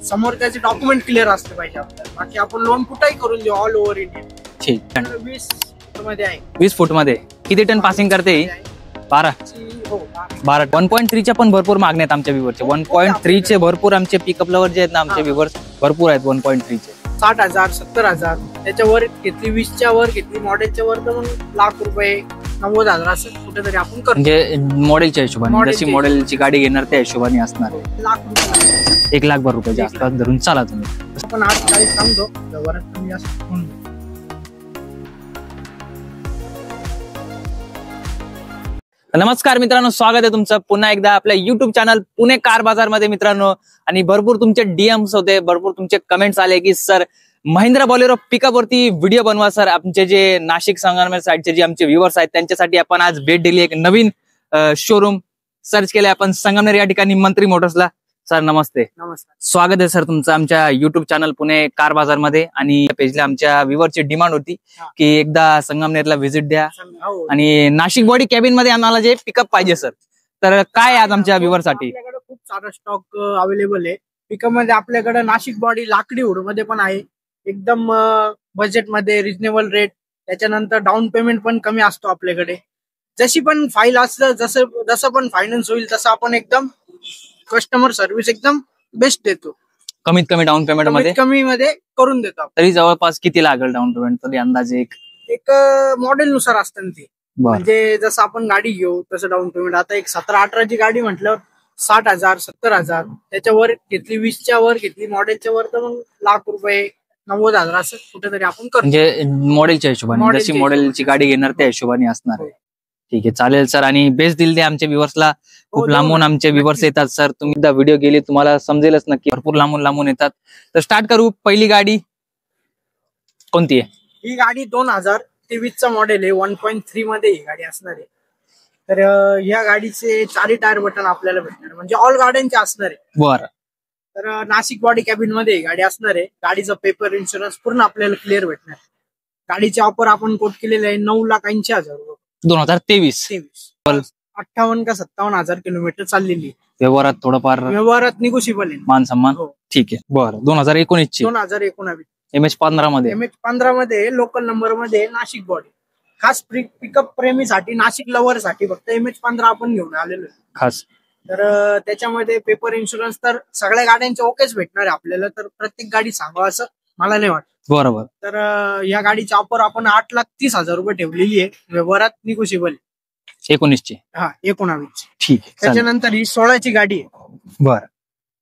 समोर त्याचे document clear असले पाहिजे आपल्याला. बाकी आपण लोन कुठेही करून देऊ ऑल ओव्हर इंडिया. ठीक. 20 मध्ये आहे. 20 फूट मध्ये किती टन पासिंग करते? 12. हो 12. 1.3 च्या पण भरपूर मागणी आहेत आमच्या व्ह्यूवरचे. 1.3 चे भरपूर आमचे पिकअप लवर जे आहेत ना आमचे व्ह्यूवर्स भरपूर आहेत. 1.3 चे 60,000 70,000 त्याच्यावर घेतली, 20च्या वर घेतली, मॉडेलच्या वर तर मग लाख रुपये 90,000 असं कुठेतरी आपण करतो. म्हणजे मॉडेलच्या हिशोबाने, जशी मॉडेलची गाडी घेणार त्या हिशोबाने असणार. लाख रुपये 1 लाख रुपये जास्त धरून चाला तुम्ही. आपण 8-40 सांगतो, व्यवहारात कमी जास्त होऊन जाईल. नमस्कार मित्रांनो, स्वागत आहे तुमचं पुन्हा एकदा आपल्या युट्यूब चॅनल पुणे कार बाजार मध्ये मित्रांनो. आणि भरपूर तुमचे डीएम्स होते, भरपूर तुमचे कमेंट्स आले की सर महिंद्रा बोलेरो पिकअप वरती व्हिडिओ बनवा. सर आमचे जे नाशिक संगमनेर साईडचे जे आमचे व्ह्यूअर्स आहेत त्यांच्यासाठी आपण आज भेट दिली. एक नवीन शोरूम सर्च केले आपण संगमनेर या ठिकाणी, मंत्री मोटर्सला. सर नमस्ते. नमस्कार, स्वागत आहे सर तुमचं आमच्या युट्यूब चॅनल पुणे कार बाजार मध्ये. आणि पेजला आमच्या व्ह्यूअरची डिमांड होती की एकदा संगमनेरला व्हिजिट द्या आणि नाशिक बॉडी कॅबिन मध्ये आम्हाला जे पिकअप पाहिजे सर. तर काय आज आमच्या व्ह्यूअरसाठी? आपल्याकडे खूप सारा स्टॉक अवेलेबल आहे पिकअप मध्ये. आपल्याकडे नाशिक बॉडी लाकडी हुड मध्ये पण आहे, एकदम बजेट मध्ये, रिजनेबल रेट. त्याच्यानंतर डाऊन पेमेंट पण कमी असतो आपल्याकडे. जशी पण फाईल असतं, जसं पण फायनान्स होईल तसं आपण एकदम कस्टमर सर्व्हिस एकदम बेस्ट देतो. कमीत कमी डाऊन पेमेंट मध्ये कमी मध्ये करून देतो. तरी जवळपास किती लागेल डाऊन पेमेंट तरी अंदाजे? एक मॉडेल नुसार असतं ते. म्हणजे जसं आपण गाडी घेऊ तसं डाऊन पेमेंट. आता एक 17-18 गाडी म्हटलं 60,000 70,000 त्याच्यावर घेतली, 20च्या वर घेतली, मॉडेलच्या वर तर मग लाख रुपये 90,000 असं कुठेतरी आपण करतो. म्हणजे मॉडेलच्या हिशोबाने, जशी मॉडेलची गाडी घेणार त्या हिशोबाने असणार आहे. ठीक आहे, चालेल सर. आणि बेस्ट दिल द्या आमच्या व्ह्यूअर्सला. खूप लांबून आमचे व्ह्यूअर्स येतात सर. तुम्ही एकदा व्हिडिओ गेले तुम्हाला समजेलच नक्की, भरपूर लांबून येतात. तर स्टार्ट करू. पहिली गाडी कोणती आहे? ही गाडी 2023 मॉडेल आहे. 1.3 मध्ये ही गाडी असणार आहे. तर ह्या गाडीचे 4 टायर बटन आपल्याला भेटणार, म्हणजे ऑल गाड्यांचे असणार आहे. बरं. तर नाशिक बॉडी कॅबिन मध्ये ही गाडी असणार आहे. गाडीचा पेपर, इन्शुरन्स पूर्ण आपल्याला क्लिअर भेटणार. गाडीचे ऑफर आपण कोट केलेले आहे 9,80,000 रुपये. 2023. 58 का 57,000 किलोमीटर चाललेली. व्यवहारात थोडंफार व्यवहारात निगोशिएबल आहे, मान सन्मान. ठीक आहे. बरं. 2019 ची 2019 MH15 मध्ये. MH15 मध्ये लोकल नंबर मध्ये नाशिक बॉडी. खास पिकअप प्रेमीसाठी, नाशिक लवर साठी फक्त MH15 आपण घेऊन आलेलो आहे खास. तर त्याच्यामध्ये पेपर, इन्शुरन्स तर सगळ्या गाड्यांचे ओकेच भेटणार आहे आपल्याला. तर प्रत्येक गाडी सांगावं असं मला नाही वाटत. बरोबर. तर या गाडीची ऑफर आपण 8,30,000 रुपये ठेवलेली आहे. व्यवहारात निगोशिएबल. 19 ची. हा 19. ठीक आहे. त्याच्यानंतर ही 16ची गाडी आहे. बरं.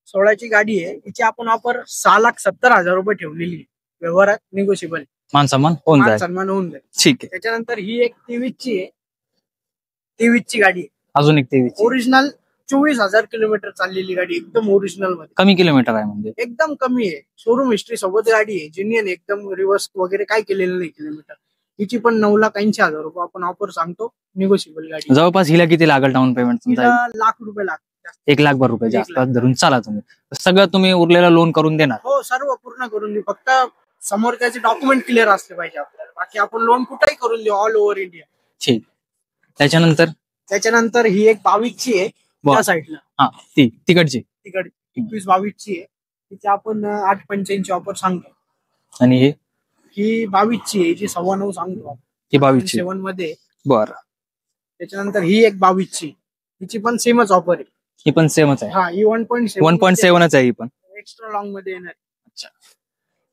16ची गाडी आहे. हिची आपण ऑफर 6,70,000 रुपये ठेवलेली आहे. व्यवहारात निगोशिएबल. मान सन्मान होऊन जाईल. सन्मान होऊन जाईल. ठीक आहे. त्याच्यानंतर ही एक 23ची आहे. 23ची गाडी आहे. अजून एक 23. ओरिजिनल 24,000 किलोमीटर चाललेली गाडी, एकदम ओरिजिनल मध्ये. कमी किलोमीटर आहे म्हणजे एकदम कमी आहे. शोरूम हिस्ट्री सोबत गाडी आहे. जिनियन एकदम, रिव्हर्स वगैरे काय केलेलं नाही किलोमीटर. हिची पण 9,80,000 रुपये आपण ऑफर सांगतो. निगोशिएबल गाडी. जवळपास हिला किती लागेल डाऊन पेमेंट? लाख रुपये लागतात. 1 लाख रुपये जास्त धरून चाला तुम्ही. सगळं तुम्ही उरलेलं लोन करून देणार? हो, सर्व पूर्ण करून देऊ. फक्त समोर त्याचे डॉक्युमेंट क्लिअर असले पाहिजे आपल्याला. बाकी आपण लोन कुठेही करून देऊ ऑल ओव्हर इंडिया. ठीक. त्याच्यानंतर ही एक 22ची आहे. त्या साईडला. हा तिकडची 21-22ची आहे. तिथे आपण 8,85 ऑफर सांगतो. आणि ही 22ची आहे, जी 9.25 सांगतो. ही 22ची 7 मध्ये. बरं. त्याच्यानंतर ही एक 22ची, हिची पण सेमच ऑफर आहे. ही पण सेमच आहे. हा, ही 1.7च आहे. ही पण एक्स्ट्रा लॉंग मध्ये येणार. अच्छा.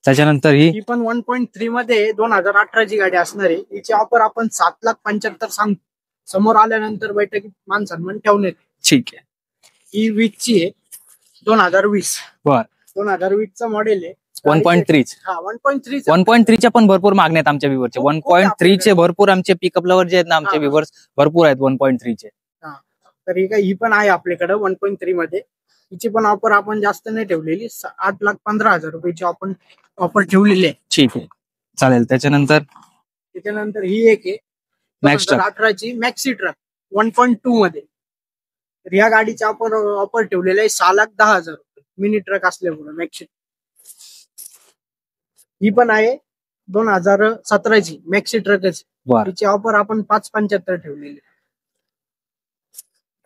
त्याच्यानंतर ही पण 1.3 मध्ये 2018ची गाडी असणार आहे. हिची ऑफर आपण 7,75,000 सांगतो. समोर आल्यानंतर बैठकीत मान सन्मान ठेवून येते. ठीक आहे. ही 20ची आहे. 2020. बर. 2020चा मॉडेल आहे. 1.3. हा 1.3. 1.3च्या पण भरपूर मागणी आहेत आमच्या व्ह्यूअरचे. 1.3 चे भरपूर आमचे पिकअप लवर जे आहेत ना आमचे व्ह्यूअर्स भरपूर आहेत 1.3 चे. तर ही पण आहे आपल्याकडे 1.3 मध्ये. हिची पण ऑफर आपण जास्त नाही ठेवलेली. 8,15,000 रुपयाची आपण ऑफर ठेवलेली आहे. ठीक आहे, चालेल. त्याच्यानंतर ही एक आहे 2018ची मॅक्सी ट्रक 1.2 मध्ये. तर या गाडीची आपण ऑफर ठेवलेली आहे 6,10,000 रुपये. मिनी ट्रक असल्यामुळे मॅक्सी. ही पण आहे 2017ची मॅक्सी ट्रकच. तिची ऑफर आपण 5,75,000 ठेवलेली.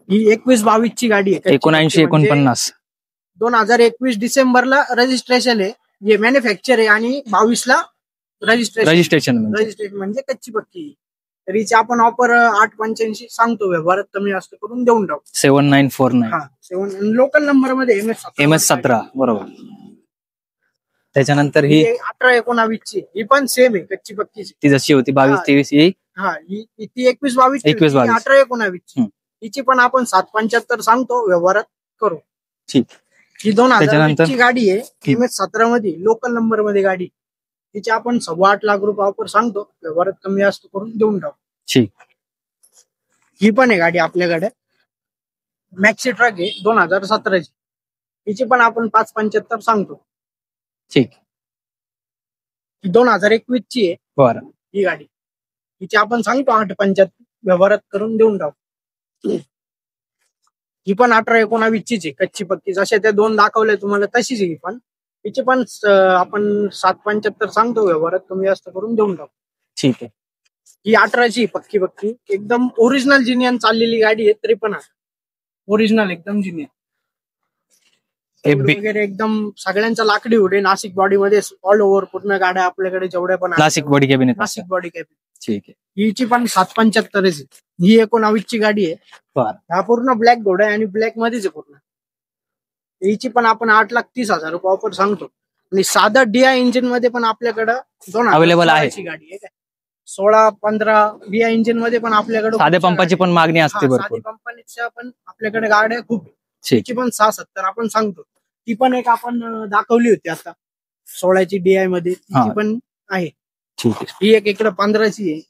ही 21-22ची गाडी आहे. 79-49. 2021 डिसेंबरला रजिस्ट्रेशन आहे, हे मॅन्युफॅक्चर आहे आणि 22ला रजिस्ट्रेशन म्हणजे कच्ची पक्की. तर हिची आपण ऑफर 885 सांगतो, व्यवहारात कमी जास्त करून देऊन टाकू. 7949 लोकल नंबर मध्ये MS17 बरोबर. त्याच्यानंतर ही 18-19 ची, ही पण सेम आहे, कच्ची पक्की. ती जशी होती 22-23 ही ती 21-22 18-19 हिची पण आपण 775 सांगतो, व्यवहारात करू. ठीक. ही 2020 ची गाडी आहे, MS17 मध्ये लोकल नंबर मध्ये गाडी. तिचे आपण 8.25 लाख रुपये ऑफर सांगतो, व्यवहारात कमी जास्त करून देऊन टाकू. ठीक. ही पण आहे गाडी आपल्याकडे, मॅक्सी ट्रक आहे 2017 ची. हिची पण आपण 575 सांगतो. ठीक. ही 2021 ची आहे बरं ही गाडी. हिची आपण सांगतो 875, व्यवहारात करून देऊन टाकू. ही पण 18-19 ची आहे, कच्ची पक्की. जशा त्या दोन दाखवल्या तुम्हाला तशीच ही पण. हिची पण आपण 775 सांगतो, व्यवहारात कमी जास्त करून देऊन टाकू. ठीक आहे. ही 18ची पक्की एकदम ओरिजिनल जिनियन चाललेली गाडी आहे, तरी पण ओरिजिनल एकदम जिनियन वगैरे एकदम सगळ्यांचा लाकडी उडे. नाशिक बॉडी मध्ये ऑल ओव्हर पूर्ण गाड्या आपल्याकडे जेवढ्या पण Nashik body cabin. Nashik body cabin. ठीक आहे. हिची पण 775 ही 19 ची गाडी आहे. हा पूर्ण ब्लॅक घोडा आहे आणि ब्लॅक मध्येच आहे पूर्ण. हिची पण आपण 8,30,000 रुपये ऑफर सांगतो. आणि साधा DI इंजिन मध्ये पण आपल्याकडे 2 अवेलेबल आहे गाडी आहे. 16-15 DI इंजिन मध्ये पण आपल्याकडे साध्या पंपाची पण मागणी असते भरपूर. कंपनीच्या पण आपल्याकडे गाड्या खूप. हिची पण 670 आपण सांगतो. ती पण एक आपण दाखवली होती आता 16ची DI मध्ये, ती पण आहे. ठीक आहे. ही एक इकडे 15ची आहे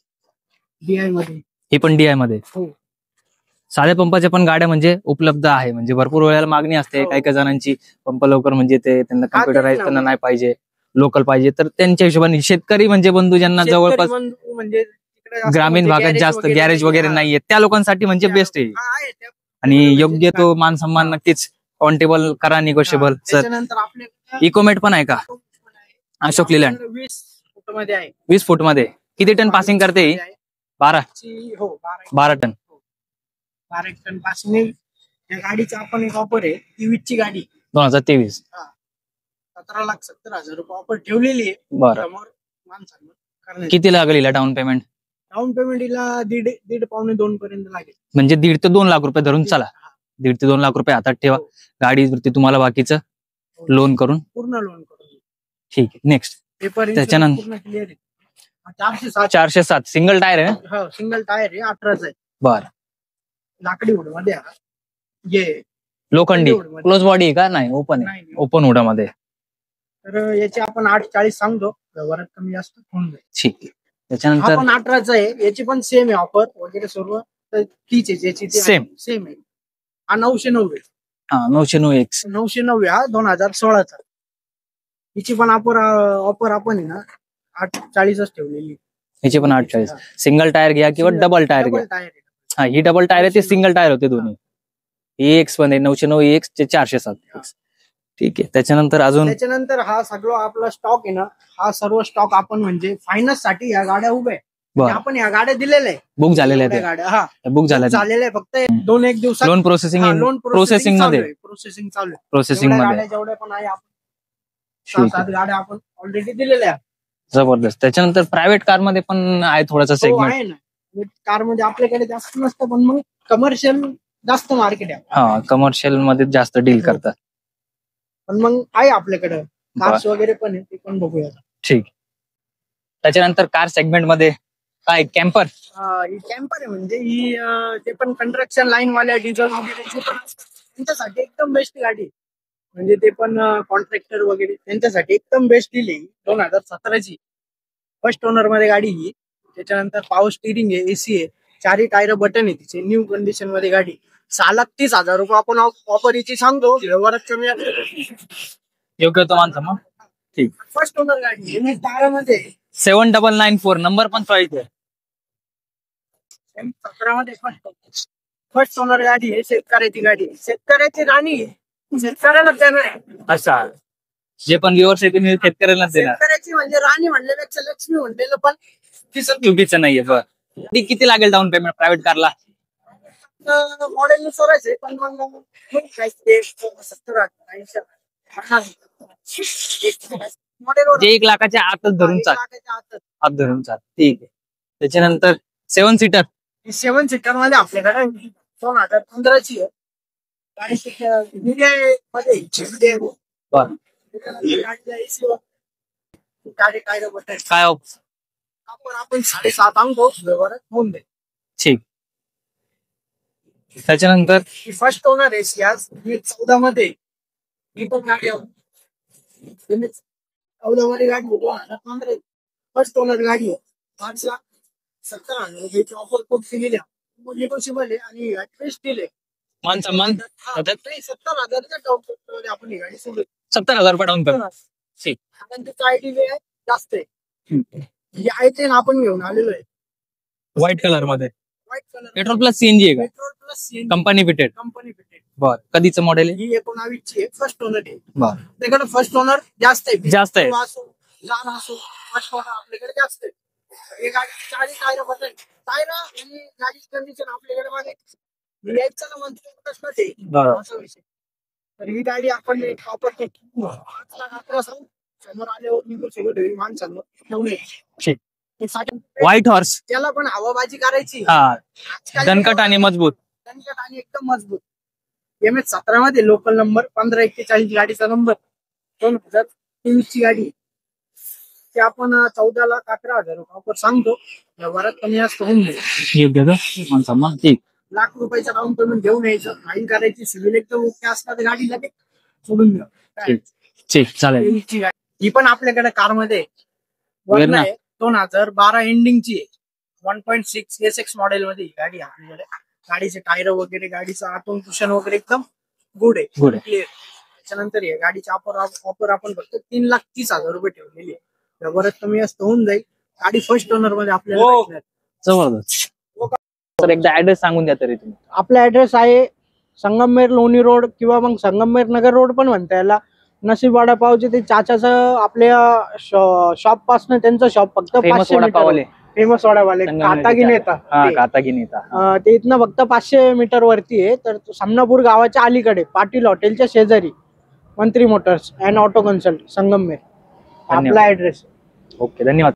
DI मध्ये. ही पण DI मध्ये. हो. साध्या पंपाच्या पण गाड्या म्हणजे उपलब्ध आहे, म्हणजे भरपूर वेळेला मागणी असते. काही काही जणांची पंप लवकर म्हणजे ते त्यांना कम्प्युटराइज त्यांना नाही पाहिजे, लोकल पाहिजे, तर त्यांच्या हिशोबाने शेतकरी म्हणजे बंधू ज्यांना जवळपास म्हणजे ग्रामीण भागात जास्त गॅरेज वगैरे नाहीये, त्या लोकांसाठी म्हणजे बेस्ट आहे. आणि योग्य तो मान सन्मान नक्कीच कॉन्टेबल करा, निगोशिएबल. सर इकोमेट पण आहे का? अशोक लिलँड 20 फूट मध्ये किती टन पासिंग करते? 12 टन. 12 ton passing. या गाडीचा आपण एक ऑफर आहे, 23 ची गाडी 2023. 17,70,000 रुपये ऑफर ठेवलेली आहे. बरं. किती लागेल हिला डाऊन पेमेंट? डाऊन पेमेंट हिला 1.5-1.5-2 पर्यंत लागेल. म्हणजे 1.5 ते 2 लाख रुपये धरून चला. 1.5 ते 2 लाख रुपये हातात ठेवा. गाडीवरती तुम्हाला बाकीचं लोन करून पूर्ण लोन करून. ठीक आहे. नेक्स्ट त्याच्यानंतर 407 सिंगल टायर आहे. सिंगल टायर आहे, 18चा आहे. बरं. लाकडी हुड मध्ये लोखंडी क्लोज बॉडी आहे का? नाही, ओपन आहे. ओपन हुडामध्ये. तर याची आपण 840 सांगतो, व्यवहारात कमी जास्त होऊन जाईल. ठीक आहे. त्याच्यानंतर आपण 18चा आहे, याची पण सेम आहे ऑफर वगैरे सर्व तीच आहे. याची सेम आहे. हा 990. 990 हा 2016चा. हिची पण ऑफर आपण आहे ना 840च ठेवलेली. हिची पण 840. सिंगल टायर घ्या किंवा डबल टायर घ्या. हा, ही डबल टायर आहे, ते सिंगल टायर होते दोन्ही. EX पण आहे 990 EX 407. ठीक आहे. त्याच्यानंतर हा सगळं आपला स्टॉक आहे ना, हा सर्व स्टॉक आपण म्हणजे फायनान्स साठी या गाड्या उभ्या आहे. आपण या गाड्या दिलेल्या आहे, बुक झालेल्या आहेत. गाड्या बुक झालेल्या आहे. फक्त 2-1 दिवसात लोन प्रोसेसिंग मध्ये चालू आहे. गाड्या जेवढ्या पण आहे आपण 7 गाड्या आपण ऑलरेडी दिलेल्या आहे. जबरदस्त. त्याच्यानंतर प्रायव्हेट कार मध्ये पण आहे थोडासा सेगमेंट आहे ना. कार मध्ये आपल्याकडे जास्त नसतं, पण मग कमर्शियल जास्त मार्केट आहे. हा, कमर्शियल मध्ये जास्त डील करतात. पण मग आहे आपल्याकडे कार्स वगैरे पण आहे, ते पण बघूया. ठीक. त्याच्यानंतर कार सेगमेंट मध्ये काय कॅम्पर? ही कॅम्पर आहे, म्हणजे ही ते पण कंस्ट्रक्शन लाईन वाल्या डिझेल वगैरे त्यांच्यासाठी एकदम बेस्ट गाडी. म्हणजे ते पण कॉन्ट्रॅक्टर वगैरे त्यांच्यासाठी एकदम बेस्ट दिली. 2017ची फर्स्ट ओनर मध्ये गाडी ही. त्याच्यानंतर पॉवर स्टिअरिंग आहे, AC आहे, 4 टायर बटन आहे तिचे, न्यू कंडिशन मध्ये गाडी. 6,30,000 रुपये आपण ऑफर याची सांगतो, व्यवहारात कमी योग्य तो मानसा मग. ठीक. फर्स्ट ओनर गाडी MS 12 मध्ये 7994 नंबर पण पाहिजे. 17 मध्ये फर्स्ट ओनर गाडी आहे, शेतकऱ्याची गाडी, शेतकऱ्याची राणी आहे, शेतकऱ्याला देणार. अच्छा, जे पण व्ह्युअर्स आहे तुम्ही शेतकऱ्यांना देणार. शेतकऱ्याची म्हणजे राणी म्हणल्यापेक्षा लक्ष्मी म्हणलेलं पण चुकीचं नाहीये. बरं. किती लागेल डाऊन पेमेंट प्रायव्हेट कारला? मॉडेल नुसारच आहे, पण मग काय ते 70-80 मॉडेलवर जे 1 लाखाच्या आतच धरून चाल, लाखाच्या आतच. आत धरून चाल. ठीक आहे. त्याच्यानंतर 7 सीटर 7 सीटर मध्ये आपल्याकडे 2015ची आहे मध्ये. बरं. गाडी काय बटन काय आपण 7.5 आणतो व्यवहारात होऊन जाईल. ठीक. त्याच्यानंतर फर्स्ट ओनर आहे सियाज, 14 मध्ये ही पण गाडी 14 मध्ये गाडी 2015 फर्स्ट ओनर गाडी आहे. 5,70,000 ह्याची ऑफर खूप दिलेली आहे, निगोशिएबल आहे आणि टेस्ट दिले. मन 70,000 आपण ही गाडी सोडू. 70,000 रुपये डाऊन पेमेंट. ठीक. त्याचा आयडी जास्त आहे. ही आहे ते आपण घेऊन आलेलो आहे व्हाईट कलर मध्ये. White colour petrol plus CNG आहे का? Petrol plus CNG company fitted. बर. कधीचं मॉडेल आहे? ही 19 आहे, फर्स्ट ओनर आहे. बर. त्याकडे फर्स्ट ओनर जास्त आहे. जास्त आहे. लहान असो फर्स्ट ओनर आपल्याकडे जास्त आहे. हे गाडी 40 टायर बदल टायर आणि गाडीची कंडिशन आपल्याकडे मागायची यायचं ना म्हणतो प्रश्न ते असा विषय. तर ही गाडी आपण वापरतो. समोर आल्यावर निघून माणसांना ठेवून व्हाईट हॉर्स, त्याला पण हवाबाजी करायची. दणकट आणि मजबूत. दणकट आणि एकदम मजबूत. MS17 मध्ये लोकल नंबर 1541 गाडीचा नंबर 2023 ची गाडी. ते आपण 14,11,000 ऑफर सांगतो, व्यवहारात कमी जास्त होऊन जाईल. लाख रुपयाचा डाऊन पेमेंट घेऊन यायचं, फाईल करायची, सिव्हिल एकदम ओके असतात गाडी लगेच सोडून द्या. चालेल. ही पण आपल्याकडे कार मध्ये 2012 एंडिंगची आहे. 1.6 SX मॉडेल मध्ये गाडी आपल्याकडे. गाडीचे टायर वगैरे, गाडीचं आतून कुशन वगैरे एकदम गुड आहे, क्लिअर. त्याच्यानंतर गाडीची ऑफर आपण फक्त 3,30,000 रुपये ठेवलेली आहे, व्यवहारात कमी जास्त होऊन जाईल. गाडी फर्स्ट ओनर मध्ये आपल्याला. जबरदस्त. तर एकदा ऍड्रेस सांगून द्या तरी तुम्ही. आपला ऍड्रेस आहे संगमनेर लोणी रोड किंवा मग संगमनेर नगर रोड पण म्हणता याला. नसीब वडापावचे ते चाचाचं आपल्या शॉप पासून त्यांचं शॉप फक्त 500 मीटर. फेमस वडावाले कातागी नेता ते इथनं फक्त 500 मीटर वरती आहे. तर सामनापूर गावाच्या अलीकडे पाटील हॉटेलच्या शेजारी मंत्री Motors and auto consult Sangamner आपला ऍड्रेस. ओके, धन्यवाद.